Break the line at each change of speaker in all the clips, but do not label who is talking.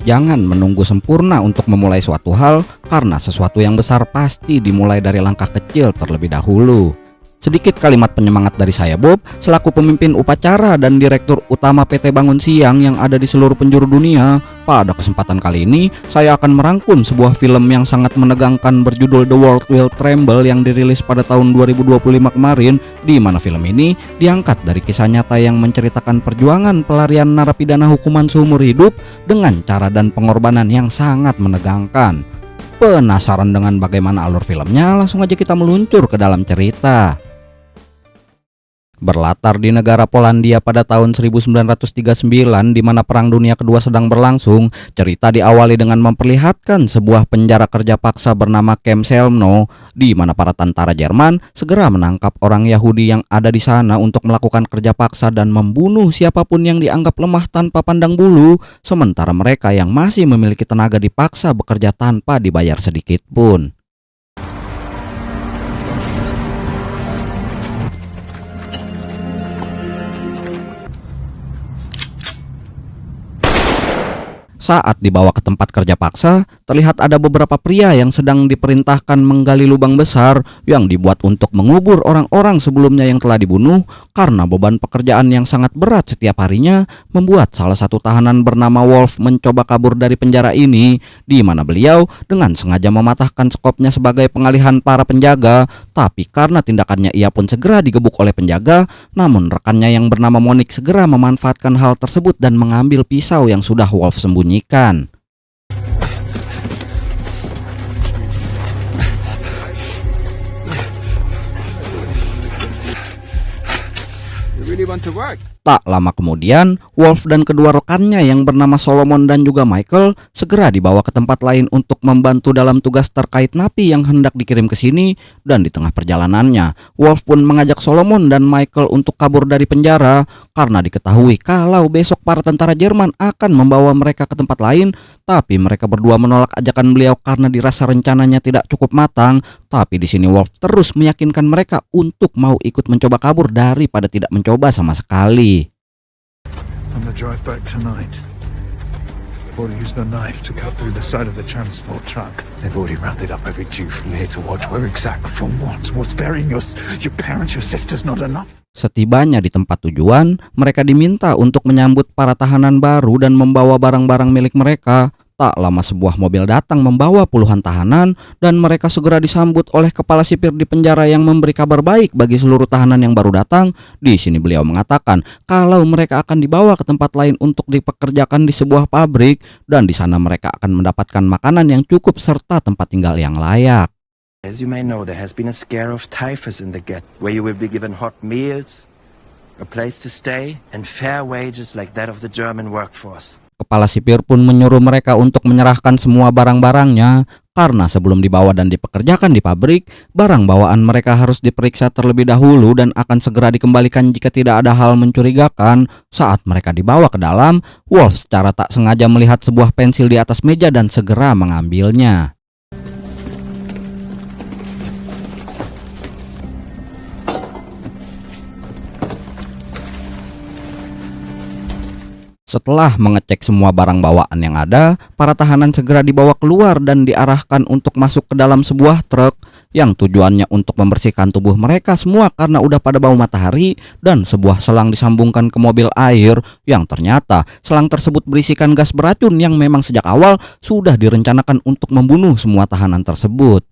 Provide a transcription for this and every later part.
Jangan menunggu sempurna untuk memulai suatu hal, karena sesuatu yang besar pasti dimulai dari langkah kecil terlebih dahulu. Sedikit kalimat penyemangat dari saya, Bob, selaku pemimpin upacara dan direktur utama PT Bangun Siang yang ada di seluruh penjuru dunia. Pada kesempatan kali ini, saya akan merangkum sebuah film yang sangat menegangkan berjudul The World Will Tremble yang dirilis pada tahun 2025 kemarin, di mana film ini diangkat dari kisah nyata yang menceritakan perjuangan pelarian narapidana hukuman seumur hidup dengan cara dan pengorbanan yang sangat menegangkan. Penasaran dengan bagaimana alur filmnya? Langsung aja kita meluncur ke dalam cerita. Berlatar di negara Polandia pada tahun 1939 di mana Perang Dunia Kedua sedang berlangsung, cerita diawali dengan memperlihatkan sebuah penjara kerja paksa bernama Camp Selmno, di mana para tentara Jerman segera menangkap orang Yahudi yang ada di sana untuk melakukan kerja paksa dan membunuh siapapun yang dianggap lemah tanpa pandang bulu, sementara mereka yang masih memiliki tenaga dipaksa bekerja tanpa dibayar sedikit pun. Saat dibawa ke tempat kerja paksa, terlihat ada beberapa pria yang sedang diperintahkan menggali lubang besar yang dibuat untuk mengubur orang-orang sebelumnya yang telah dibunuh, karena beban pekerjaan yang sangat berat setiap harinya membuat salah satu tahanan bernama Wolf mencoba kabur dari penjara ini, di mana beliau dengan sengaja mematahkan skopnya sebagai pengalihan para penjaga, tapi karena tindakannya ia pun segera digebuk oleh penjaga, namun rekannya yang bernama Monik segera memanfaatkan hal tersebut dan mengambil pisau yang sudah Wolf sembunyikan. Tak lama kemudian, Wolf dan kedua rekannya yang bernama Solomon dan juga Michael segera dibawa ke tempat lain untuk membantu dalam tugas terkait napi yang hendak dikirim ke sini. Dan di tengah perjalanannya, Wolf pun mengajak Solomon dan Michael untuk kabur dari penjara karena diketahui kalau besok para tentara Jerman akan membawa mereka ke tempat lain. Tapi mereka berdua menolak ajakan beliau karena dirasa rencananya tidak cukup matang. Tapi di sini Wolf terus meyakinkan mereka untuk mau ikut mencoba kabur daripada tidak mencoba sama sekali.
On the drive back tonight, they've already used the knife to cut through the side of the transport truck. They've already rounded up every Jew from here to watch. Where exactly? For what? What's burying your parents, your sisters not enough?
Setibanya di tempat tujuan, mereka diminta untuk menyambut para tahanan baru dan membawa barang-barang milik mereka. Tak lama sebuah mobil datang membawa puluhan tahanan dan mereka segera disambut oleh kepala sipir di penjara yang memberi kabar baik bagi seluruh tahanan yang baru datang. Di sini beliau mengatakan kalau mereka akan dibawa ke tempat lain untuk dipekerjakan di sebuah pabrik dan di sana mereka akan mendapatkan makanan yang cukup serta tempat tinggal yang layak.
As you may know, there has been a scare of typhus in the ghetto, where you will be given hot meals, a place to stay, and fair wages like that of the German workforce.
Kepala sipir pun menyuruh mereka untuk menyerahkan semua barang-barangnya, karena sebelum dibawa dan dipekerjakan di pabrik, barang bawaan mereka harus diperiksa terlebih dahulu dan akan segera dikembalikan jika tidak ada hal mencurigakan. Saat mereka dibawa ke dalam, Wolf secara tak sengaja melihat sebuah pensil di atas meja dan segera mengambilnya. Setelah mengecek semua barang bawaan yang ada, para tahanan segera dibawa keluar dan diarahkan untuk masuk ke dalam sebuah truk yang tujuannya untuk membersihkan tubuh mereka semua karena udah pada bau matahari, dan sebuah selang disambungkan ke mobil air yang ternyata selang tersebut berisikan gas beracun yang memang sejak awal sudah direncanakan untuk membunuh semua tahanan tersebut.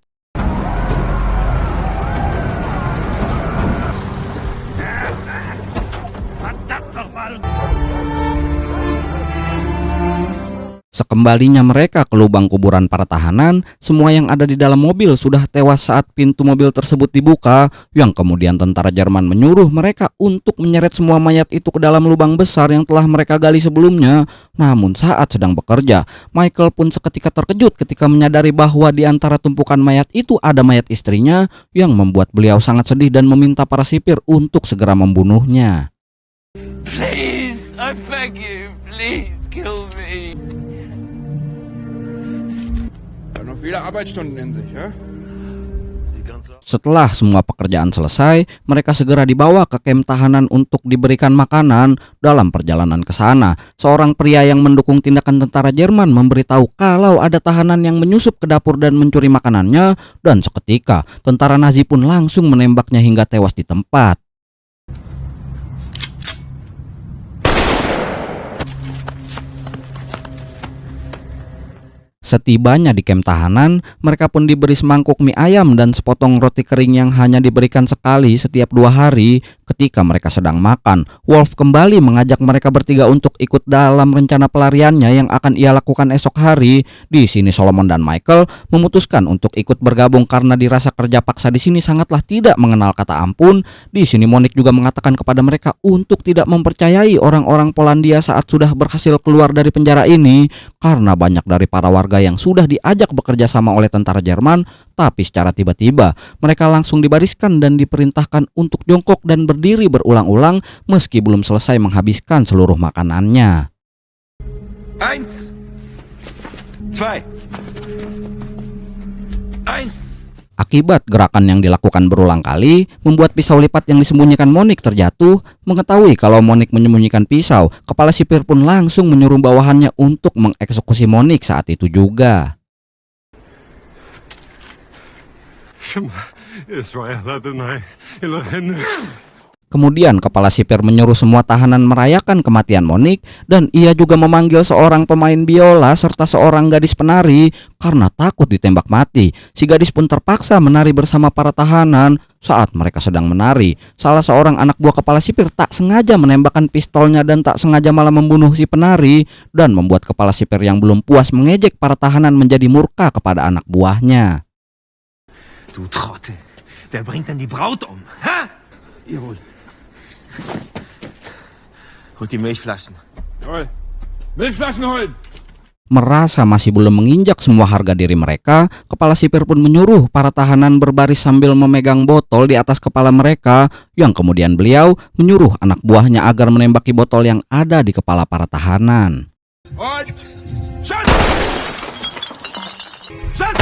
Sekembalinya mereka ke lubang kuburan para tahanan, semua yang ada di dalam mobil sudah tewas saat pintu mobil tersebut dibuka, yang kemudian tentara Jerman menyuruh mereka untuk menyeret semua mayat itu ke dalam lubang besar yang telah mereka gali sebelumnya. Namun saat sedang bekerja, Michael pun seketika terkejut ketika menyadari bahwa di antara tumpukan mayat itu ada mayat istrinya, yang membuat beliau sangat sedih dan meminta para sipir untuk segera membunuhnya.
Please, I beg you, please kill me.
Noch viele Arbeitsstunden in sich, ja?
Sie
Setelah semua pekerjaan selesai, mereka segera dibawa ke kamp tahanan untuk diberikan makanan. Dalam perjalanan ke sana, seorang pria yang mendukung tindakan tentara Jerman memberitahu kalau ada tahanan yang menyusup ke dapur dan mencuri makanannya, dan seketika tentara Nazi pun langsung menembaknya hingga tewas di tempat. Setibanya di kamp tahanan, mereka pun diberi semangkuk mie ayam dan sepotong roti kering yang hanya diberikan sekali setiap 2 hari. Ketika mereka sedang makan, Wolf kembali mengajak mereka bertiga untuk ikut dalam rencana pelariannya yang akan ia lakukan esok hari. Di sini Solomon dan Michael memutuskan untuk ikut bergabung karena dirasa kerja paksa di sini sangatlah tidak mengenal kata ampun. Di sini Monique juga mengatakan kepada mereka untuk tidak mempercayai orang-orang Polandia saat sudah berhasil keluar dari penjara ini, karena banyak dari para warga yang sudah diajak bekerja sama oleh tentara Jerman, tapi secara tiba-tiba mereka langsung dibariskan dan diperintahkan untuk jongkok dan berdiri berulang-ulang meski belum selesai menghabiskan seluruh makanannya.
1, 2, 1.
Akibat gerakan yang dilakukan berulang kali, membuat pisau lipat yang disembunyikan Monique terjatuh. Mengetahui kalau Monique menyembunyikan pisau, kepala sipir pun langsung menyuruh bawahannya untuk mengeksekusi Monique saat itu juga. Kemudian kepala sipir menyuruh semua tahanan merayakan kematian Monique, dan ia juga memanggil seorang pemain biola serta seorang gadis penari. Karena takut ditembak mati, si gadis pun terpaksa menari bersama para tahanan. Saat mereka sedang menari, salah seorang anak buah kepala sipir tak sengaja menembakkan pistolnya dan tak sengaja malah membunuh si penari, dan membuat kepala sipir yang belum puas mengejek para tahanan menjadi murka kepada anak buahnya.
Du Trottel, wer bringt denn die Braut um? Ha? Jawohl. Holt die Milchflaschen.
Jawohl. Milchflaschen holen!
Merasa masih belum menginjak semua harga diri mereka, kepala sipir pun menyuruh para tahanan berbaris sambil memegang botol di atas kepala mereka, yang kemudian beliau menyuruh anak buahnya agar menembaki botol yang ada di kepala para tahanan.
Und Schuss! Schuss!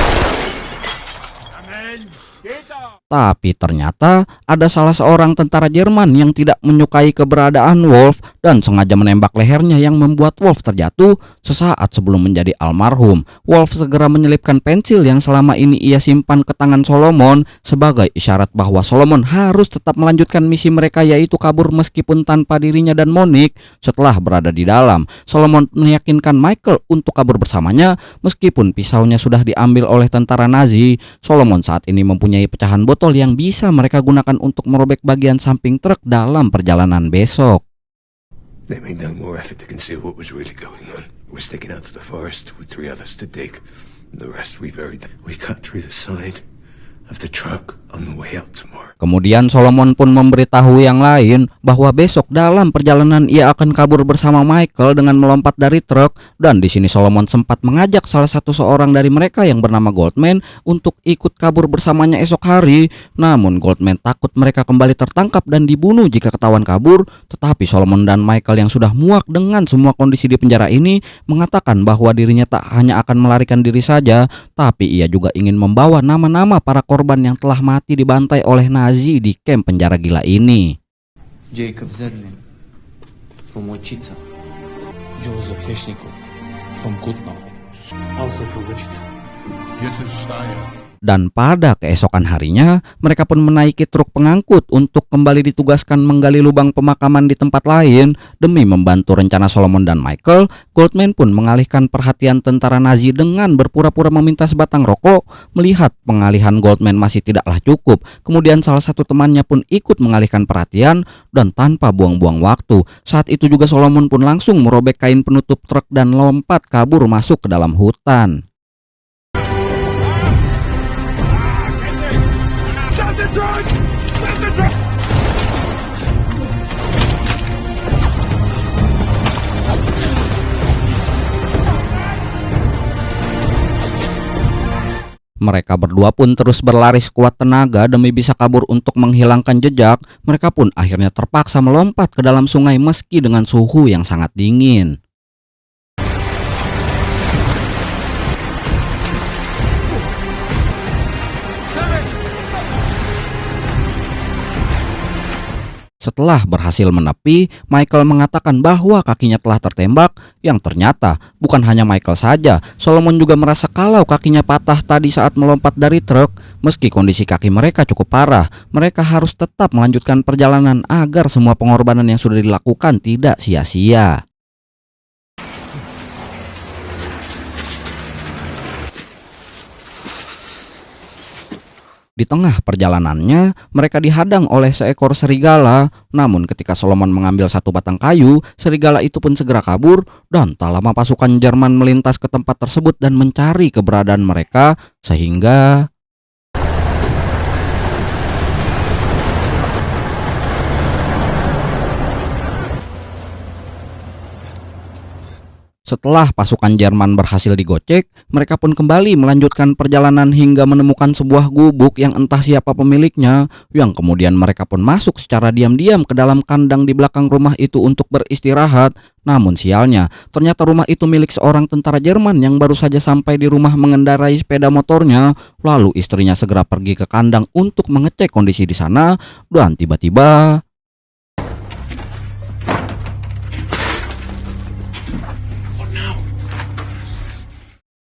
Amen! Geht doch!
Tapi ternyata ada salah seorang tentara Jerman yang tidak menyukai keberadaan Wolf dan sengaja menembak lehernya yang membuat Wolf terjatuh. Sesaat sebelum menjadi almarhum, Wolf segera menyelipkan pensil yang selama ini ia simpan ke tangan Solomon sebagai isyarat bahwa Solomon harus tetap melanjutkan misi mereka, yaitu kabur meskipun tanpa dirinya dan Monique. Setelah berada di dalam, Solomon meyakinkan Michael untuk kabur bersamanya meskipun pisaunya sudah diambil oleh tentara Nazi. Solomon saat ini mempunyai pecahan botol yang bisa mereka gunakan untuk merobek bagian samping truk dalam perjalanan besok.
They made no more effort to conceal what was really going on. We're sticking out to the forest with 3 others to dig. The rest we buried. We cut through the side of the truck on the way out tomorrow.
Kemudian Solomon pun memberitahu yang lain bahwa besok dalam perjalanan ia akan kabur bersama Michael dengan melompat dari truk, dan di sini Solomon sempat mengajak salah satu seorang dari mereka yang bernama Goldman untuk ikut kabur bersamanya esok hari. Namun Goldman takut mereka kembali tertangkap dan dibunuh jika ketahuan kabur. Tetapi Solomon dan Michael yang sudah muak dengan semua kondisi di penjara ini mengatakan bahwa dirinya tak hanya akan melarikan diri saja, tapi ia juga ingin membawa nama-nama para korban yang telah mati dibantai oleh Nazi di kamp penjara gila ini.
Jacob Zedman from Wichita, Joseph Heshnikov from Kutna, also from Wichita.
Jesse Steyer.
Dan pada keesokan harinya, mereka pun menaiki truk pengangkut untuk kembali ditugaskan menggali lubang pemakaman di tempat lain. Demi membantu rencana Solomon dan Michael, Goldman pun mengalihkan perhatian tentara Nazi dengan berpura-pura meminta sebatang rokok. Melihat pengalihan Goldman masih tidaklah cukup, kemudian salah satu temannya pun ikut mengalihkan perhatian, dan tanpa buang-buang waktu, saat itu juga Solomon pun langsung merobek kain penutup truk dan lompat kabur masuk ke dalam hutan. Mereka berdua pun terus berlari sekuat tenaga demi bisa kabur untuk menghilangkan jejak. Mereka pun akhirnya terpaksa melompat ke dalam sungai meski dengan suhu yang sangat dingin. Setelah berhasil menepi, Michael mengatakan bahwa kakinya telah tertembak, yang ternyata bukan hanya Michael saja. Solomon juga merasa kalau kakinya patah tadi saat melompat dari truk. Meski kondisi kaki mereka cukup parah, mereka harus tetap melanjutkan perjalanan agar semua pengorbanan yang sudah dilakukan tidak sia-sia. Di tengah perjalanannya, mereka dihadang oleh seekor serigala. Namun ketika Solomon mengambil satu batang kayu, serigala itu pun segera kabur dan tak lama pasukan Jerman melintas ke tempat tersebut dan mencari keberadaan mereka sehingga setelah pasukan Jerman berhasil digocek, mereka pun kembali melanjutkan perjalanan hingga menemukan sebuah gubuk yang entah siapa pemiliknya, yang kemudian mereka pun masuk secara diam-diam ke dalam kandang di belakang rumah itu untuk beristirahat. Namun sialnya, ternyata rumah itu milik seorang tentara Jerman yang baru saja sampai di rumah mengendarai sepeda motornya. Lalu istrinya segera pergi ke kandang untuk mengecek kondisi di sana, dan tiba-tiba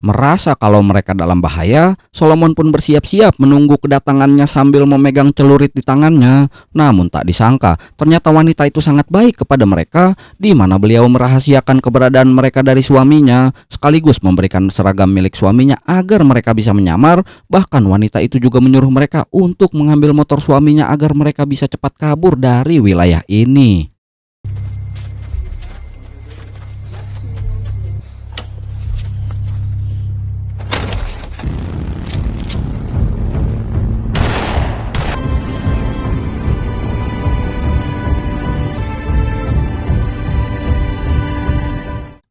merasa kalau mereka dalam bahaya, Solomon pun bersiap-siap menunggu kedatangannya sambil memegang celurit di tangannya. Namun tak disangka, ternyata wanita itu sangat baik kepada mereka, di mana beliau merahasiakan keberadaan mereka dari suaminya, sekaligus memberikan seragam milik suaminya agar mereka bisa menyamar. Bahkan wanita itu juga menyuruh mereka untuk mengambil motor suaminya agar mereka bisa cepat kabur dari wilayah ini.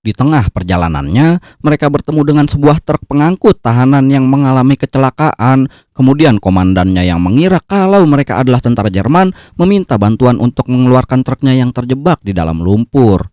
Di tengah perjalanannya, mereka bertemu dengan sebuah truk pengangkut tahanan yang mengalami kecelakaan. Kemudian komandannya yang mengira kalau mereka adalah tentara Jerman meminta bantuan untuk mengeluarkan truknya yang terjebak di dalam lumpur.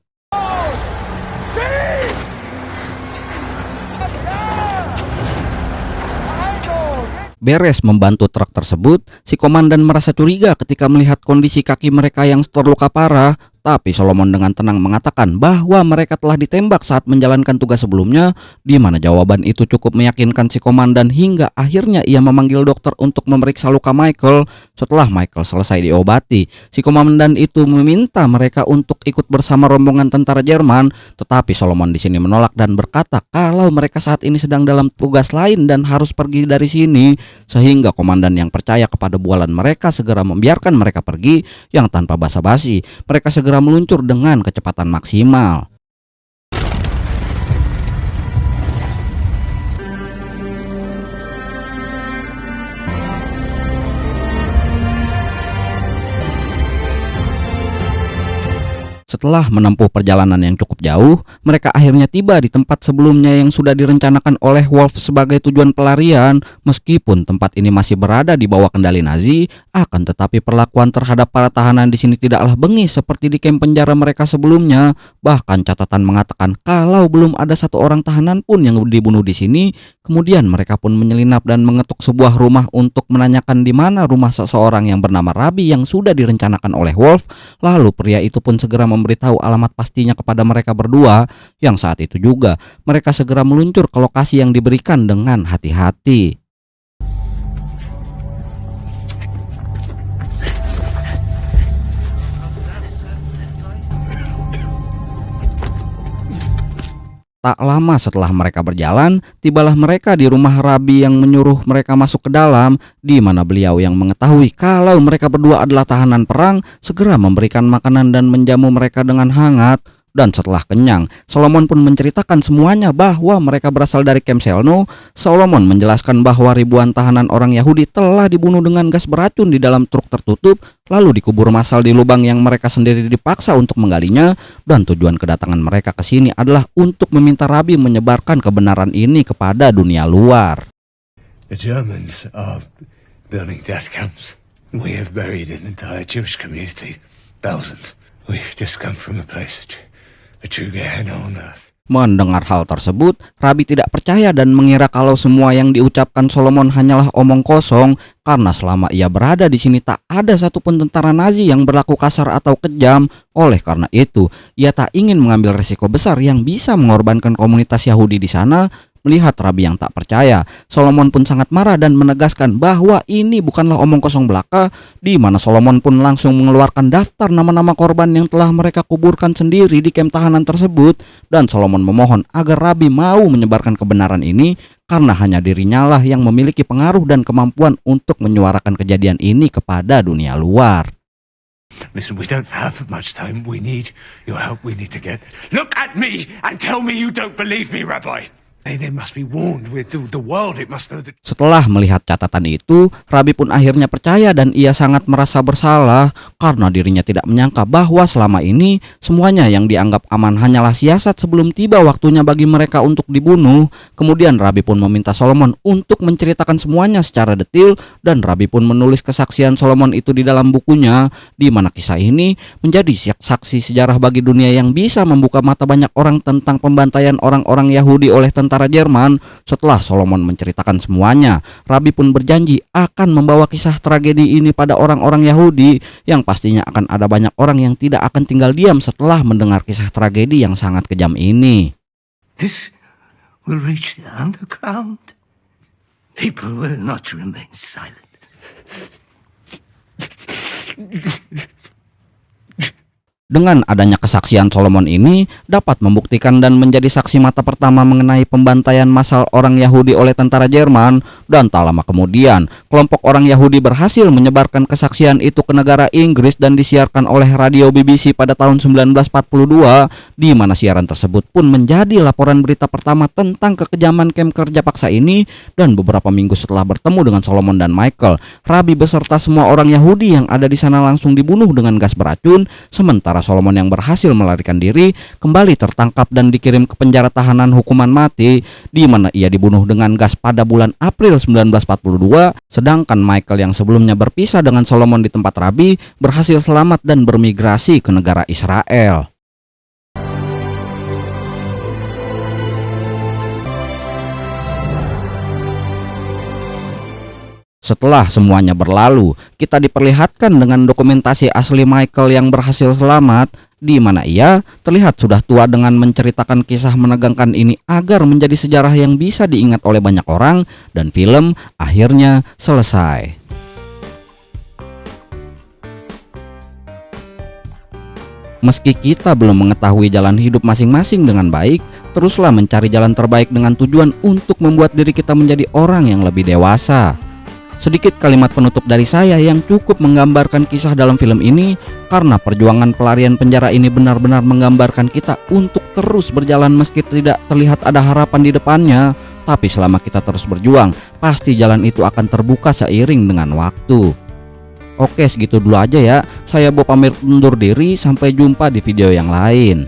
Beres membantu truk tersebut, si komandan merasa curiga ketika melihat kondisi kaki mereka yang terluka parah. Tapi Solomon dengan tenang mengatakan bahwa mereka telah ditembak saat menjalankan tugas sebelumnya, di mana jawaban itu cukup meyakinkan si komandan hingga akhirnya ia memanggil dokter untuk memeriksa luka Michael. Setelah Michael selesai diobati, si komandan itu meminta mereka untuk ikut bersama rombongan tentara Jerman, tetapi Solomon di sini menolak dan berkata kalau mereka saat ini sedang dalam tugas lain dan harus pergi dari sini, sehingga komandan yang percaya kepada bualan mereka segera membiarkan mereka pergi yang tanpa basa-basi. Mereka segera meluncur dengan kecepatan maksimal. Setelah menempuh perjalanan yang cukup jauh, mereka akhirnya tiba di tempat sebelumnya yang sudah direncanakan oleh Wolf sebagai tujuan pelarian. Meskipun tempat ini masih berada di bawah kendali Nazi, akan tetapi perlakuan terhadap para tahanan di sini tidaklah bengis seperti di kamp penjara mereka sebelumnya. Bahkan catatan mengatakan kalau belum ada satu orang tahanan pun yang dibunuh di sini. Kemudian mereka pun menyelinap dan mengetuk sebuah rumah untuk menanyakan di mana rumah seseorang yang bernama Rabi yang sudah direncanakan oleh Wolf. Lalu pria itu pun segera memberitahu alamat pastinya kepada mereka berdua, yang saat itu juga mereka segera meluncur ke lokasi yang diberikan dengan hati-hati. Tak lama setelah mereka berjalan, tibalah mereka di rumah Rabi yang menyuruh mereka masuk ke dalam, di mana beliau yang mengetahui kalau mereka berdua adalah tahanan perang, segera memberikan makanan dan menjamu mereka dengan hangat. Dan setelah kenyang, Solomon pun menceritakan semuanya bahwa mereka berasal dari Camp Selno. Solomon menjelaskan bahwa ribuan tahanan orang Yahudi telah dibunuh dengan gas beracun di dalam truk tertutup, lalu dikubur massal di lubang yang mereka sendiri dipaksa untuk menggalinya. Dan tujuan kedatangan mereka ke sini adalah untuk meminta Rabi menyebarkan kebenaran ini kepada dunia luar.
The Germans are building death camps. We have buried an entire Jewish community. Thousands. We've just come from a place, a true Gehenna on earth.
Mendengar hal tersebut, Rabi tidak percaya dan mengira kalau semua yang diucapkan Solomon hanyalah omong kosong, karena selama ia berada di sini tak ada satupun tentara Nazi yang berlaku kasar atau kejam. Oleh karena itu, ia tak ingin mengambil risiko besar yang bisa mengorbankan komunitas Yahudi di sana. Melihat Rabi yang tak percaya, Solomon pun sangat marah dan menegaskan bahwa ini bukanlah omong kosong belaka, di mana Solomon pun langsung mengeluarkan daftar nama-nama korban yang telah mereka kuburkan sendiri di kamp tahanan tersebut, dan Solomon memohon agar Rabi mau menyebarkan kebenaran ini karena hanya dirinya lah yang memiliki pengaruh dan kemampuan untuk menyuarakan kejadian ini kepada dunia luar.
Listen, we don't have much time. We need your help. We need to get... Look at me and tell me you don't believe me, Rabbi. They must be warned with the world. It must know that...
Setelah melihat catatan itu, Rabi pun akhirnya percaya dan ia sangat merasa bersalah karena dirinya tidak menyangka bahwa selama ini semuanya yang dianggap aman hanyalah siasat sebelum tiba waktunya bagi mereka untuk dibunuh. Kemudian Rabi pun meminta Solomon untuk menceritakan semuanya secara detail, dan Rabi pun menulis kesaksian Solomon itu di dalam bukunya, di mana kisah ini menjadi saksi sejarah bagi dunia yang bisa membuka mata banyak orang tentang pembantaian orang-orang Yahudi oleh tentara Jerman. Setelah Solomon menceritakan semuanya, Rabi pun berjanji akan membawa kisah tragedi ini pada orang-orang Yahudi, yang pastinya akan ada banyak orang yang tidak akan tinggal diam setelah mendengar kisah tragedi yang sangat kejam ini.
This will reach the underground. People will not remain silent.
Dengan adanya kesaksian Solomon ini dapat membuktikan dan menjadi saksi mata pertama mengenai pembantaian massal orang Yahudi oleh tentara Jerman, dan tak lama kemudian kelompok orang Yahudi berhasil menyebarkan kesaksian itu ke negara Inggris dan disiarkan oleh radio BBC pada tahun 1942, di mana siaran tersebut pun menjadi laporan berita pertama tentang kekejaman kamp kerja paksa ini. Dan beberapa minggu setelah bertemu dengan Solomon dan Michael, Rabi beserta semua orang Yahudi yang ada di sana langsung dibunuh dengan gas beracun, sementara Solomon yang berhasil melarikan diri kembali tertangkap dan dikirim ke penjara tahanan hukuman mati, di mana ia dibunuh dengan gas pada bulan April 1942. Sedangkan Michael yang sebelumnya berpisah dengan Solomon di tempat Rabi berhasil selamat dan bermigrasi ke negara Israel. Setelah semuanya berlalu, kita diperlihatkan dengan dokumentasi asli Michael yang berhasil selamat, di mana ia terlihat sudah tua dengan menceritakan kisah menegangkan ini agar menjadi sejarah yang bisa diingat oleh banyak orang, dan film akhirnya selesai. Meski kita belum mengetahui jalan hidup masing-masing dengan baik, teruslah mencari jalan terbaik dengan tujuan untuk membuat diri kita menjadi orang yang lebih dewasa. Sedikit kalimat penutup dari saya yang cukup menggambarkan kisah dalam film ini, karena perjuangan pelarian penjara ini benar-benar menggambarkan kita untuk terus berjalan meski tidak terlihat ada harapan di depannya. Tapi selama kita terus berjuang, pasti jalan itu akan terbuka seiring dengan waktu. Oke, segitu dulu aja ya. Saya Bob pamit undur diri, sampai jumpa di video yang lain.